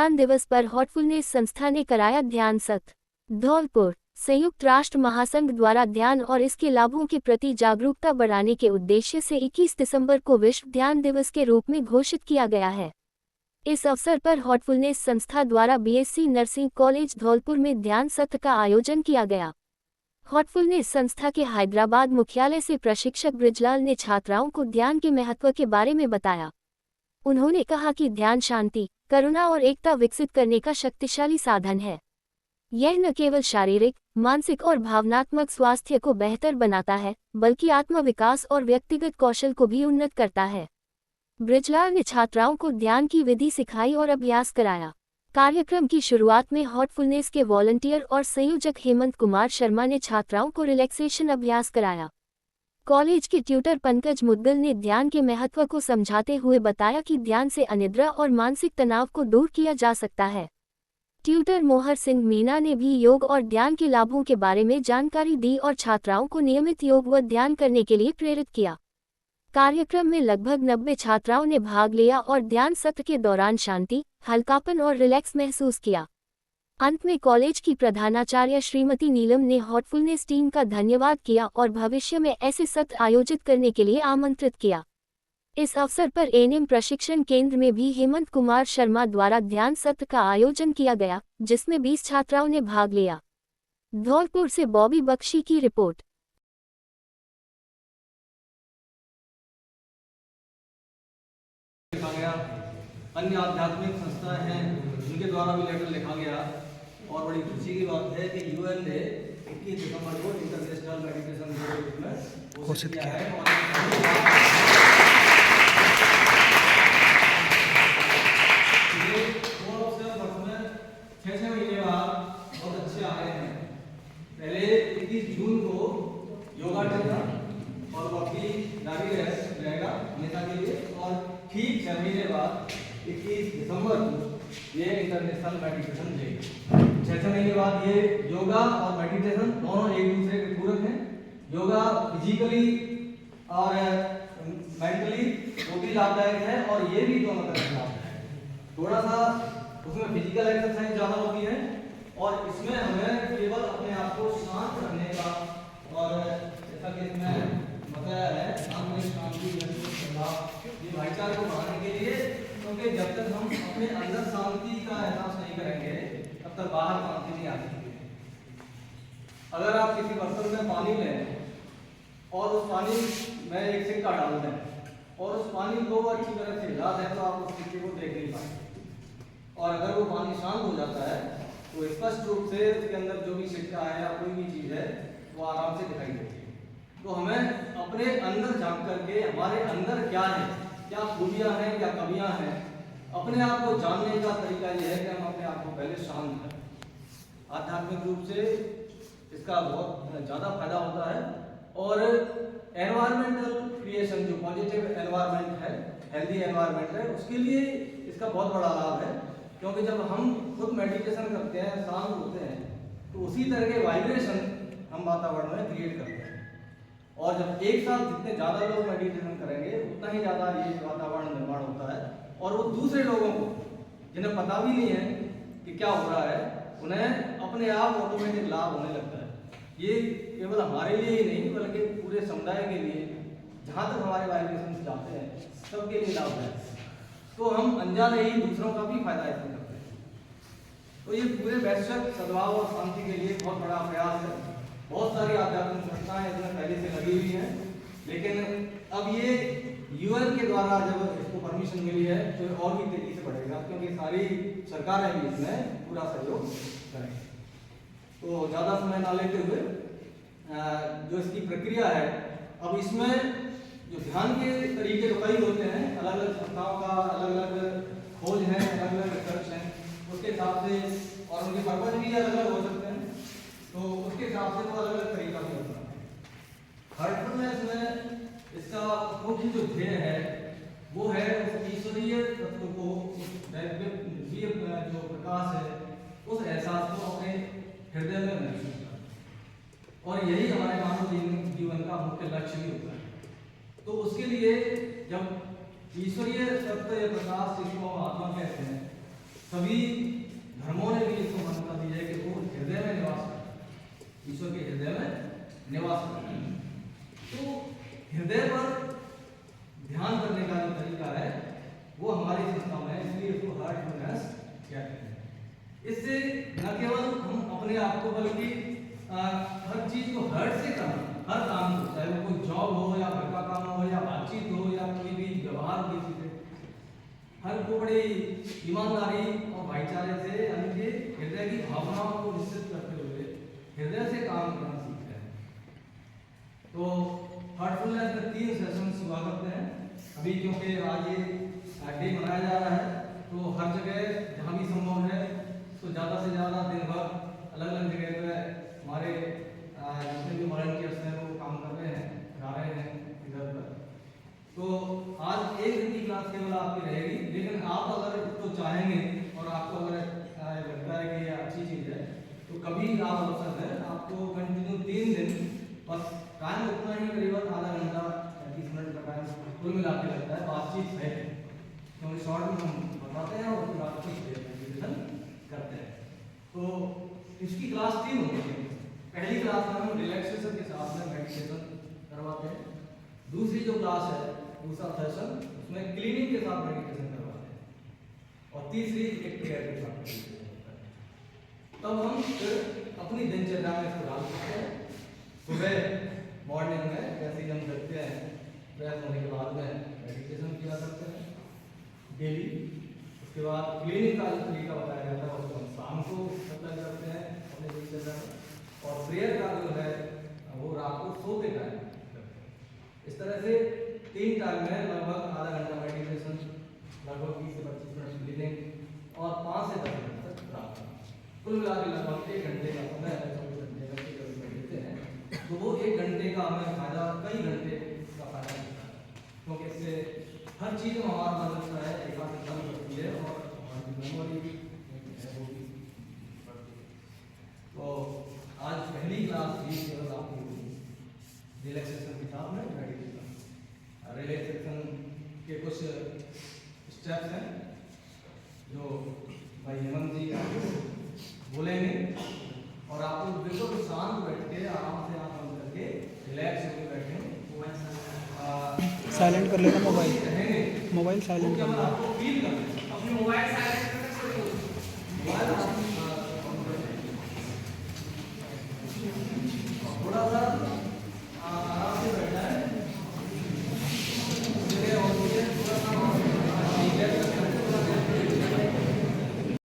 ध्यान दिवस पर हॉटफुलनेस संस्था ने कराया ध्यान सत्र। धौलपुर संयुक्त राष्ट्र महासंघ द्वारा ध्यान और इसके लाभों के प्रति जागरूकता बढ़ाने के उद्देश्य से 21 दिसंबर को विश्व ध्यान दिवस के रूप में घोषित किया गया है। इस अवसर पर हॉटफुलनेस संस्था द्वारा बीएससी नर्सिंग कॉलेज धौलपुर में ध्यान सत्र का आयोजन किया गया। हॉटफुलनेस संस्था के हैदराबाद मुख्यालय से प्रशिक्षक बृजलाल ने छात्राओं को ध्यान के महत्व के बारे में बताया। उन्होंने कहा कि ध्यान शांति, करुणा और एकता विकसित करने का शक्तिशाली साधन है। यह न केवल शारीरिक, मानसिक और भावनात्मक स्वास्थ्य को बेहतर बनाता है, बल्कि आत्मविकास और व्यक्तिगत कौशल को भी उन्नत करता है। बृजलाल ने छात्राओं को ध्यान की विधि सिखाई और अभ्यास कराया। कार्यक्रम की शुरुआत में हॉटफुलनेस के वॉलंटियर और संयोजक हेमंत कुमार शर्मा ने छात्राओं को रिलैक्सेशन अभ्यास कराया। कॉलेज के ट्यूटर पंकज मुद्गल ने ध्यान के महत्व को समझाते हुए बताया कि ध्यान से अनिद्रा और मानसिक तनाव को दूर किया जा सकता है। ट्यूटर मोहर सिंह मीना ने भी योग और ध्यान के लाभों के बारे में जानकारी दी और छात्राओं को नियमित योग व ध्यान करने के लिए प्रेरित किया। कार्यक्रम में लगभग 90 छात्राओं ने भाग लिया और ध्यान सत्र के दौरान शांति, हल्कापन और रिलैक्स महसूस किया। अंत में कॉलेज की प्रधानाचार्य श्रीमती नीलम ने हॉटफुलनेस टीम का धन्यवाद किया और भविष्य में ऐसे सत्र आयोजित करने के लिए आमंत्रित किया। इस अवसर पर एएनएम प्रशिक्षण केंद्र में भी हेमंत कुमार शर्मा द्वारा ध्यान सत्र का आयोजन किया गया, जिसमें 20 छात्राओं ने भाग लिया। धौलपुर से बॉबी बख्शी की रिपोर्ट। अन्य आध्यात्मिक संस्थाएं हैं उनके द्वारा भी लेटर लिखा गया और बड़ी खुशी की बात है कि यूएन ने 21 दिसंबर को इंटरनेशनल मेडिटेशन डे के रूप में घोषित किया है। ये 6 महीने बाद बहुत अच्छे आ रहे हैं। पहले 21 जून को योगा डे था और वो अभी जारी रहेगा हमेशा के लिए, और ठीक 6 महीने बाद 21 दिसंबर को ये इंटरनेशनल मेडिटेशन डे। 6 महीने बाद ये योगा और मेडिटेशन दोनों एक दूसरे के पूरक हैं। योगा फिजिकली और मेंटली वो भी लाभदायक है और ये भी दोनों तरह से लाभदायक है। थोड़ा सा उसमें फिजिकल एक्सरसाइज ज़्यादा होती है और इसमें हमें केवल अपने आप को शांत रखने का, और जैसा कि इसमें बताया है शांति ये भाईचारे को बढ़ाने के लिए, क्योंकि जब तक हम अपने अंदर शांति का एहसास नहीं करेंगे तब तक बाहर शांति नहीं आ सकती। अगर आप किसी बर्तन में पानी लें और उस पानी में एक सिक्का डाल दें और उस पानी को अच्छी तरह से हिला दें तो आप उस सिक्के को देख नहीं पाएंगे। और अगर वो पानी शांत हो जाता है तो स्पष्ट रूप से उसके अंदर जो भी सिक्का है या कोई भी चीज़ है वो आराम से दिखाई देती है। तो हमें अपने अंदर झांक करके हमारे अंदर क्या है, क्या खूबियाँ हैं, क्या कमियाँ हैं, अपने आप को जानने का तरीका ये है कि हम अपने आप को पहले शांत करें। आध्यात्मिक रूप से इसका बहुत ज़्यादा फायदा होता है। और एनवायरमेंटल क्रिएशन, जो पॉजिटिव एनवायरमेंट है, हेल्दी एनवायरमेंट है, उसके लिए इसका बहुत बड़ा लाभ है। क्योंकि जब हम खुद मेडिटेशन करते हैं, शांत होते हैं, तो उसी तरह के वाइब्रेशन हम वातावरण में क्रिएट करते हैं। और जब एक साथ जितने ज़्यादा लोग मेडिटेशन करेंगे उतना ही ज़्यादा ये वातावरण निर्माण होता है और वो दूसरे लोगों को, जिन्हें पता भी नहीं है कि क्या हो रहा है, उन्हें अपने आप ऑटोमेटिक लाभ होने लगता है। ये केवल हमारे लिए ही नहीं बल्कि पूरे समुदाय के लिए, जहाँ तक हमारे वाइब्रेशन जाते हैं सबके लिए लाभ है। तो हम अनजाने ही दूसरों का भी फायदा इसमें करते हैं। तो ये पूरे वैश्विक सद्भाव और शांति के लिए बहुत बड़ा प्रयास है। बहुत सारी आध्यात्मिक संस्थाएं इसमें पहले से लगी हुई हैं, लेकिन अब ये यूएन के द्वारा जब इसको परमिशन मिली है तो और भी तेजी से बढ़ेगा, क्योंकि सारी सरकारें भी इसमें पूरा सहयोग करेंगी। तो ज़्यादा समय ना लेते हुए जो इसकी प्रक्रिया है, अब इसमें जो ध्यान के तरीके तो कई होते हैं, अलग अलग संस्थाओं का अलग अलग खोज है, अलग अलग रिसर्च है, उसके हिसाब से, और उनके पर्पज भी अलग अलग हो सकते हैं, तो उसके हिसाब से तो अलग अलग तरीका भी होता है। हार्टफुलनेस में इसका मुख्य जो ध्येय है वो है उस ईश्वरीय तत्व को, जो प्रकाश है, उस एहसास को अपने हृदय में महसूस करना, और यही हमारे मानव जीवन का मुख्य लक्ष्य भी होता है। तो उसके लिए जब ईश्वरीय तत्व या प्रकाश, जिसको हम आत्मा कहते हैं, सभी धर्मों ने भी इसको मान्यता दी है कि वो हृदय में निवास करता है, ईश्वर के हृदय में निवास करता है। तो हृदय पर ध्यान करने का जो तरीका है वो हमारी संस्था में है, इसलिए उसको हार्टफुलनेस कहते हैं। इससे न केवल हम अपने आप को बल्कि हर चीज को हर्ट से करना, हर काम को, चाहे वो कोई जॉब हो या घर का काम हो या बातचीत हो या कोई भी व्यवहार की चीजें, हर को बड़ी ईमानदारी और भाईचारे से यानी कि हृदय की भावनाओं को निश्चित करते हुए हृदय से काम करना सीखते हैं। तो हार्टफुलनेस में 3 सेशंस हुआ करते हैं अभी, क्योंकि आज ये डे मनाया जा रहा है तो हर जगह जहाँ भी संभव है तो ज़्यादा से ज़्यादा दिन भर अलग अलग जगह पे हमारे जितने भी वॉलंटियर्स हैं वो काम कर रहे हैं, करा रहे हैं इधर उधर। तो आज 1 दिन की क्लास केवल आपकी रहेगी, लेकिन आप अगर इसको चाहेंगे और आपको अगर लगता है कि ये अच्छी चीज़ है तो कभी आप अवसर है आपको कंटिन्यू 3 दिन, बस टाइम उतना ही करीबन आधा घंटा 30 मिनट का टाइम कुल मिला के लगता है, बातचीत है क्योंकि शॉर्ट में हम बताते हैं और फिर बातचीत करते हैं। तो इसकी क्लास 3 होती है। पहली क्लास में हम रिलैक्सेशन के साथ में मेडिटेशन करवाते हैं, दूसरी जो क्लास है दूसरा सेशन उसमें क्लीनिंग के साथ मेडिटेशन करवाते हैं, और तीसरी एक प्रेयर के साथ मेडिटेशन करते हैं। तब हम फिर अपनी दिनचर्या में इसको डाल सकते हैं। सुबह मॉर्निंग में जैसे ही हम करते हैं फ्रेश होने के बाद में मेडिटेशन किया करते हैं डेली। उसके बाद क्लीनिंग का जो तरीका बताया जाता है उसको हम शाम को अप्लाई करते हैं अपने दिनचर्या में, और प्रेयर का जो है वो रात को सोते टाइम करते हैं। इस तरह से 3 टाइम में लगभग आधा घंटा मेडिटेशन, लगभग 20 से 25 मिनट क्लीनिंग और 5 से 10 मिनट तक प्रार्थना, कुल मिला के लगभग 1 घंटे का समय है। देते हैं तो वो 1 घंटे का हमें फायदा कई घंटे का फायदा मिलता है, क्योंकि इससे हर चीज़ में हमारा मदद करता है, एकाग्रता बढ़ती है और हमारी मेमोरी भी है वो भी बढ़ती है। तो आज पहली क्लास भी केवल आपकी होगी रिलैक्सेशन के साथ में मेडिटेशन। रिलैक्सेशन के कुछ स्टेप्स हैं जो भाई हेमंत जी आपको बोलेंगे, और आपको बिल्कुल शांत बैठ के आराम से आँख बंद करके रिलैक्स होकर बैठें। साइलेंट कर लेना मोबाइल साइलेंट कर लेना। आपको फील करना अपने मोबाइल साइलेंट करना, मोबाइल थोड़ा सा